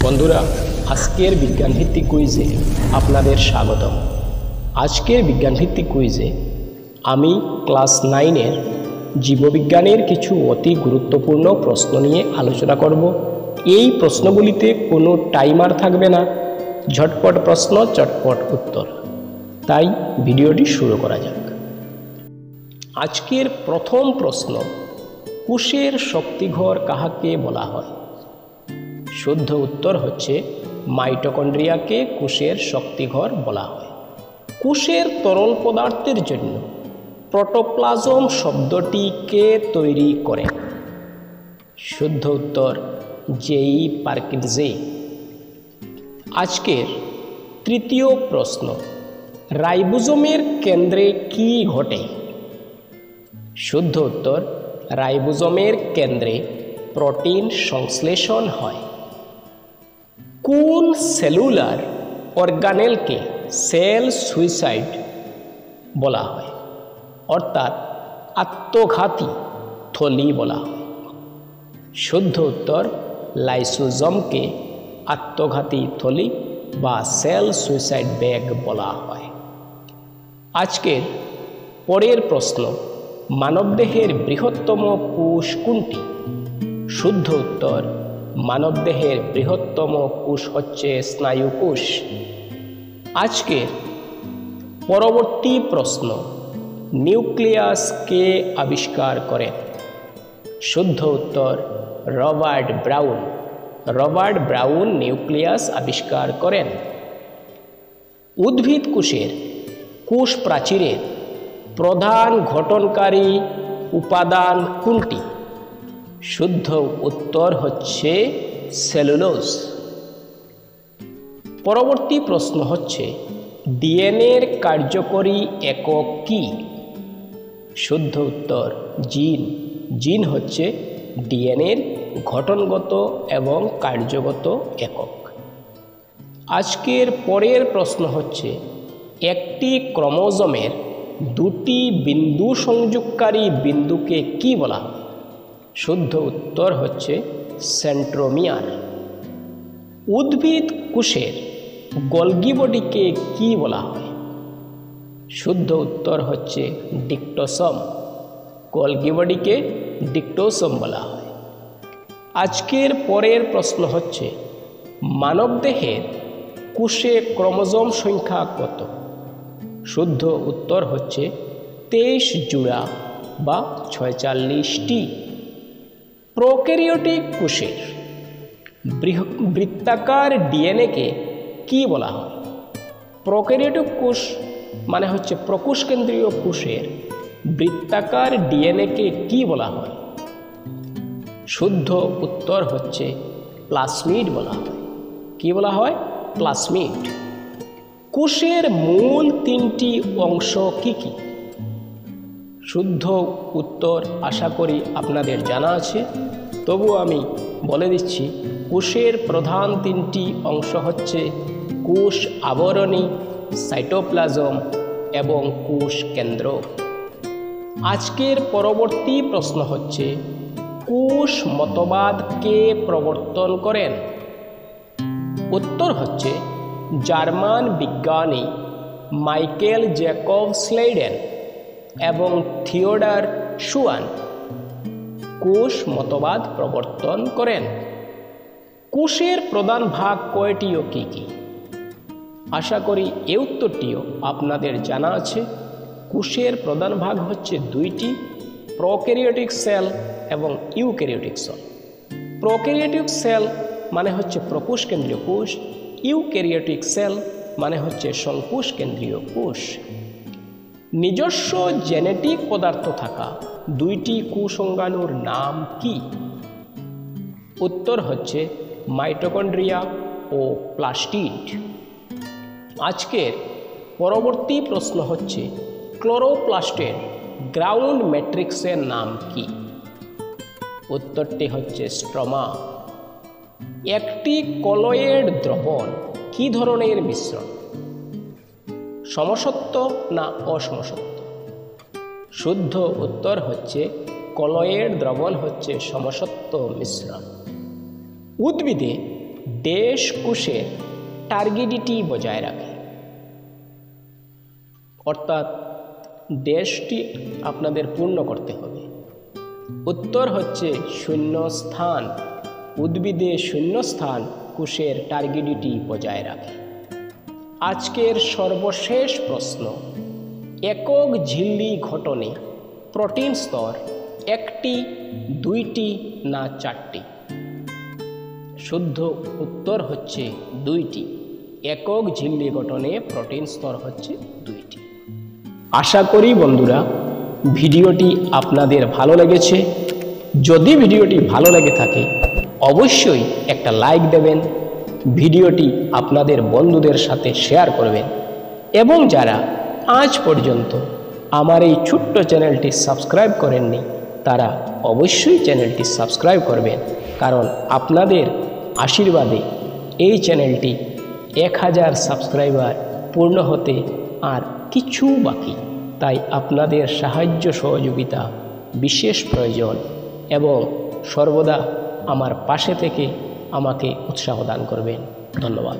বন্ধুরা, আজকের বিজ্ঞানভিত্তিক কুইজে আপনাদের স্বাগতম। আজকের বিজ্ঞানভিত্তিক কুইজে আমি ক্লাস 9-এর জীববিজ্ঞানের কিছু অতি গুরুত্বপূর্ণ প্রশ্ন নিয়ে আলোচনা করব। এই প্রশ্নগুলিতে কোনো টাইমার থাকবে না, ঝটপট প্রশ্ন চটপট উত্তর। তাই ভিডিওটি শুরু করা যাক। আজকের প্রথম প্রশ্ন, কোষের শক্তিঘর কাহাকে বলা হয়? শুদ্ধ উত্তর হচ্ছে মাইটোকন্ড্রিয়াকে কোষের শক্তিঘর বলা হয়। কোষের তরল পদার্থের জন্য প্রোটোপ্লাজম শব্দটি কে তৈরি করে? শুদ্ধ উত্তর জেই পারকিনসে। আজকের তৃতীয় প্রশ্ন, রাইবোজোমের কেন্দ্রে কি ঘটে? শুদ্ধ উত্তর রাইবোজোমের কেন্দ্রে প্রোটিন সংশ্লেষণ হয়। কোন সেলুলার অর্গানেলকে সেল সুইসাইড বলা হয়, অর্থাৎ আত্মঘাতী থলি বলা হয়? শুদ্ধ উত্তর লাইসোজোমকে আত্মঘাতী থলি বা সেল সুইসাইড ব্যাগ বলা হয়। আজকের পরের প্রশ্ন, মানবদেহের বৃহত্তম কোষ কোনটি? শুদ্ধ উত্তর মানবদেহের বৃহত্তম কোষ হচ্ছে স্নায়ু কোষ। আজকের পরবর্তী প্রশ্ন, নিউক্লিয়াস কে আবিষ্কার করেন? শুদ্ধ উত্তর Robert brown. Robert brown nucleus আবিষ্কার করেন। উদ্ভিদ কোষের কোষ প্রাচীরের প্রধান গঠনকারী উপাদান কোনটি? শুদ্ধ উত্তর হচ্ছে সেলুলোজ। পরবর্তী প্রশ্ন হচ্ছে, ডিএনএর কার্যকরী একক কি? শুদ্ধ উত্তর জিন। জিন হচ্ছে ডিএনএর গঠনগত এবং কার্যগত একক। আজকের পরের প্রশ্ন হচ্ছে, একটি ক্রোমোজোমের দুটি বিন্দু সংযোগকারী বিন্দুকে কি বলা হয়? শুদ্ধ উত্তর হচ্ছে সেন্ট্রোমিয়ার। উদ্ভিদ কোষের গোলগি বডিকে কি বলা হয়? শুদ্ধ উত্তর হচ্ছে ডিক্টোসোম। গোলগি বডিকে ডিক্টোসোম বলা হয়। আজকের পরের প্রশ্ন হচ্ছে, মানবদেহের কোষে ক্রোমোজোম সংখ্যা কত? শুদ্ধ উত্তর হচ্ছে 23 জোড়া বা 46টি। প্রোক্যারিওটিক কোষের বৃত্তাকার ডিএনএকে কি বলা হয়? প্রোক্যারিওটিক কোষ মানে হচ্ছে প্রকোষ কেন্দ্রীয় কোষের বৃত্তাকার ডিএনএকে কি বলা হয়? শুদ্ধ উত্তর হচ্ছে প্লাজমিড বলা হয়। কি বলা হয়? প্লাজমিড। কোষের মূল 3টি অংশ কি কি? শুদ্ধ উত্তর আশা করি আপনাদের জানা আছে, তবু আমি বলে দিচ্ছি। কোষের প্রধান 3টি অংশ হচ্ছে কোষ আবরণী, সাইটোপ্লাজম এবং কোষ কেন্দ্র। আজকের পরবর্তী প্রশ্ন হচ্ছে, কোষ মতবাদ কে প্রবর্তন করেন? উত্তর হচ্ছে জার্মান বিজ্ঞানী মাইকেল জ্যাকব স্লেইডেন এবং থিওডর শুয়ান কোষ মতবাদ প্রবর্তন করেন। কোষের প্রধান ভাগ কয়টি ও কি কি? আশা করি এই উত্তরটিও আপনাদের জানা আছে। কোষের প্রধান ভাগ হচ্ছে 2টি, প্রোক্যারিওটিক সেল এবং ইউক্যারিওটিক সেল। প্রোক্যারিওটিক সেল মানে হচ্ছে প্রকোষ কেন্দ্রীয় কোষ, ইউক্যারিওটিক সেল মানে হচ্ছে সংকোষ কেন্দ্রীয় কোষ। নিজস্ব জেনেটিক পদার্থ থাকা 2টি কোষ অঙ্গাণুর নাম কি? উত্তর হচ্ছে মাইটোকন্ড্রিয়া ও প্লাস্টিড। আজকের পরবর্তী প্রশ্ন হচ্ছে, ক্লোরোপ্লাস্টের গ্রাউন্ড ম্যাট্রিক্সের নাম কি? উত্তরটি হচ্ছে স্ট্রোমা। একটি কলয়েড দ্রবণ কি ধরনের মিশ্রণ? সমসত্ব না অসমসত্ব? শুদ্ধ উত্তর হচ্ছে কলয়েড দ্রবণ হচ্ছে সমসত্ব মিশ্রণ। উদ্ভিদে ড্যাশ কোষের টার্গিডিটি বজায় রাখে? অর্থাৎ ড্যাশটি আপনাদের পূর্ণ করতে হবে। উত্তর হচ্ছে শূন্যস্থান। উদ্ভিদে শূন্যস্থান কোষের টার্গিডিটি বজায় রাখে। আজকের সর্বশেষ প্রশ্ন, একক ঝিল্লি গঠনে প্রোটিন স্তর একটি, দুইটি না চারটি? শুদ্ধ উত্তর হচ্ছে দুইটি। একক ঝিল্লি গঠনে প্রোটিন স্তর হচ্ছে দুইটি। আশা করি বন্ধুরা ভিডিওটি আপনাদের ভালো লেগেছে। যদি ভিডিওটি ভালো লেগে থাকে অবশ্যই একটা লাইক দেবেন, ভিডিওটি আপনাদের বন্ধুদের সাথে শেয়ার করবেন এবং যারা আজ পর্যন্ত আমার এই ছোট্ট চ্যানেলটি সাবস্ক্রাইব করেননি তারা অবশ্যই চ্যানেলটি সাবস্ক্রাইব করবেন, কারণ আপনাদের আশীর্বাদে এই চ্যানেলটি 1000 সাবস্ক্রাইবার পূর্ণ হতে আর কিছু বাকি। তাই আপনাদের সাহায্য সহযোগিতা বিশেষ প্রয়োজন এবং সর্বদা আমার পাশে থেকে আমাকে উৎসাহ দান করবেন। ধন্যবাদ।